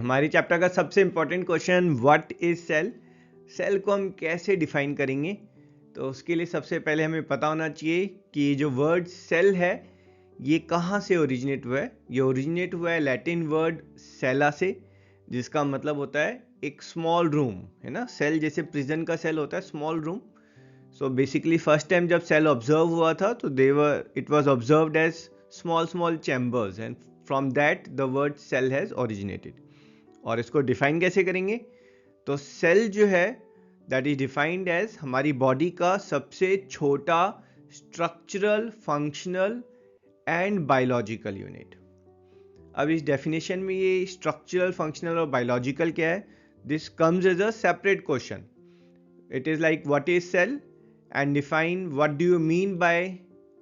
हमारे चैप्टर का सबसे important question what is cell. Cell को हम कैसे डिफाइन करेंगे, तो उसके लिए सबसे पहले हमें पता होना चाहिए कि ये जो वर्ड सेल है ये कहाँ से ओरिजिनेट हुआ है। ये ओरिजिनेट हुआ है लैटिन वर्ड सेला से, जिसका मतलब होता है एक स्मॉल रूम, है ना। सेल जैसे प्रिजन का सेल होता है, small room. So basically first time जब सेल ऑब्जर्व हुआ था तो it was observed as small small chambers and from that the word cell has originated. और इसको डिफाइन कैसे करेंगे, तो सेल जो है दैट इज डिफाइंड एज हमारी बॉडी का सबसे छोटा structural, functional and biological unit. अब इस डेफिनेशन में ये स्ट्रक्चरल, फंक्शनल और बायोलॉजिकल क्या है, this comes as a separate question. It is like what is cell and define what do you mean by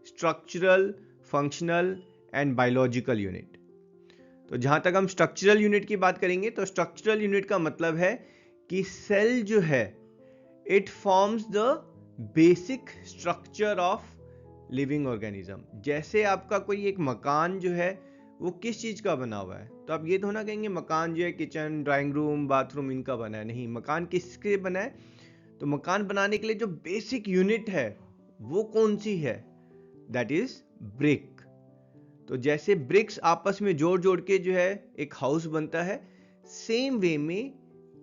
structural, functional and biological unit. तो जहां तक हम स्ट्रक्चरल यूनिट की बात करेंगे तो स्ट्रक्चरल यूनिट का मतलब है कि सेल जो है it forms the basic structure of living organism. जैसे आपका कोई एक मकान जो है वो किस चीज का बना हुआ है, तो आप ये तो ना कहेंगे मकान जो है किचन, ड्राइंग रूम, बाथरूम इनका बना है। नहीं, मकान किसके बना है, तो मकान बनाने के लिए जो बेसिक यूनिट है वो कौन सी है, दैट इज ब्रिक। तो जैसे ब्रिक्स आपस में जोड़ जोड़ के जो है एक हाउस बनता है, सेम वे में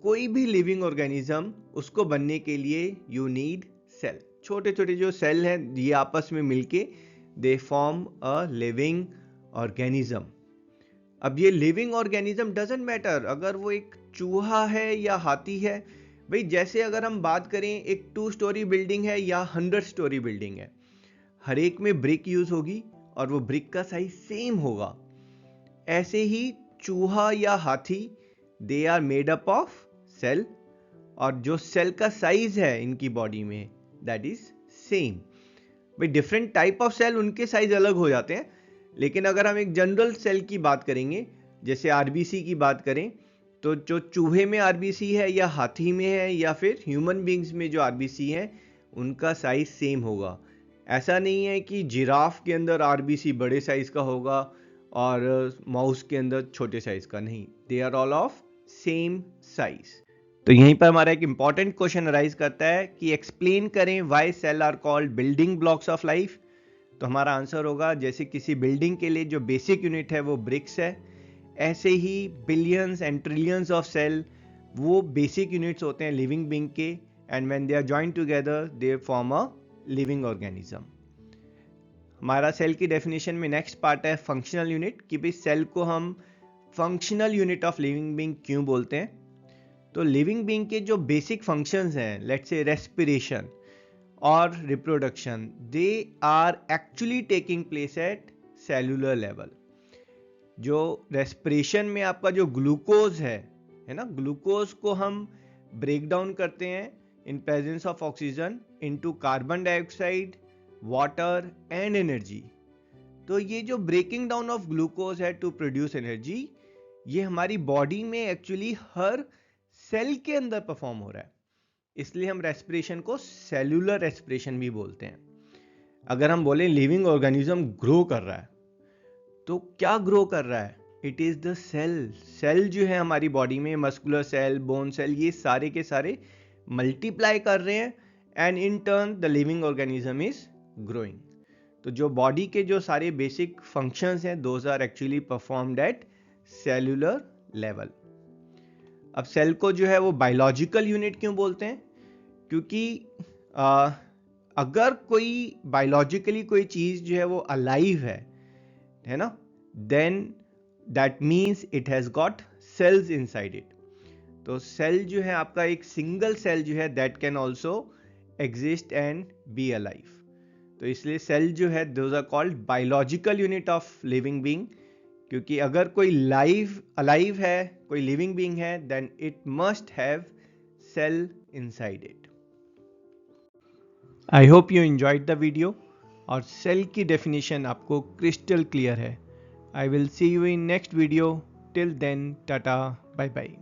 कोई भी लिविंग ऑर्गेनिज्म उसको बनने के लिए यू नीड सेल। छोटे छोटे जो सेल हैं ये आपस में मिलके दे फॉर्म अ लिविंग ऑर्गेनिज्म। अब ये लिविंग ऑर्गेनिज्म डजंट मैटर अगर वो एक चूहा है या हाथी है। भाई जैसे अगर हम बात करें एक 2 स्टोरी बिल्डिंग है या 100 स्टोरी बिल्डिंग है, हर एक में ब्रिक यूज होगी और वो ब्रिक का साइज सेम होगा। ऐसे ही चूहा या हाथी they are made up of cell, और जो सेल का साइज है इनकी बॉडी में दैट इज सेम। भाई डिफरेंट टाइप ऑफ सेल उनके साइज अलग हो जाते हैं, लेकिन अगर हम एक जनरल सेल की बात करेंगे, जैसे आरबीसी की बात करें, तो जो चूहे में आरबीसी है या हाथी में है या फिर ह्यूमन बींग्स में जो आरबीसी है उनका साइज सेम होगा। ऐसा नहीं है कि जिराफ के अंदर आरबीसी बड़े साइज का होगा और माउस के अंदर छोटे साइज का, नहीं, they are all of same size. तो यहीं पर हमारा एक इंपॉर्टेंट क्वेश्चन अराइज करता है कि एक्सप्लेन करें why cell are called building blocks of life. तो हमारा आंसर होगा जैसे किसी बिल्डिंग के लिए जो बेसिक यूनिट है वो ब्रिक्स है, ऐसे ही billions and trillions of cell वो बेसिक यूनिट्स होते हैं लिविंग बीइंग के, and when they are joined together they form a living organism. हमारा सेल की डेफिनेशन में नेक्स्ट पार्ट है फंक्शनल यूनिट, कि भाई सेल को हम functional unit of living being क्यों बोलते हैं। तो लिविंग बीइंग के जो बेसिक फंक्शंस हैं, लेट्स से रेस्पिरेशन और reproduction, they are actually taking place at cellular level. जो रेस्पिरेशन में आपका जो ग्लूकोज है ना, ग्लूकोज को हम ब्रेक डाउन करते हैं in presence of oxygen into carbon dioxide, water and energy. तो ये जो ब्रेकिंग डाउन ऑफ ग्लूकोज है टू प्रोड्यूस एनर्जी, ये हमारी बॉडी में एक्चुअली हर सेल के अंदर परफॉर्म हो रहा है, इसलिए हम रेस्पिरेशन को सेलुलर रेस्पिरेशन भी बोलते हैं। अगर हम बोले लिविंग ऑर्गेनिज्म ग्रो कर रहा है, तो क्या ग्रो कर रहा है, it is the cell. Cell जो है हमारी बॉडी में, मस्कुलर सेल, बोन सेल, ये सारे के सारे मल्टीप्लाई कर रहे हैं and in turn the living organism is growing. तो जो बॉडी के जो सारे बेसिक फंक्शंस हैं those are actually performed at cellular level. अब सेल को जो है वो बायोलॉजिकल यूनिट क्यों बोलते हैं, क्योंकि अगर कोई बायोलॉजिकली कोई चीज जो है वो अलाइव है ना, then that means it has got cells inside it. तो सेल जो है आपका एक सिंगल सेल जो है that can also exist and be alive. तो इसलिए सेल जो है those are called biological unit of living being, क्योंकि अगर कोई अलाइव है, कोई लिविंग बीइंग है, then it must have cell inside it. I hope you enjoyed the video और सेल की डेफिनेशन आपको क्रिस्टल क्लियर है। I will see you in next video. Till then, tata, bye bye.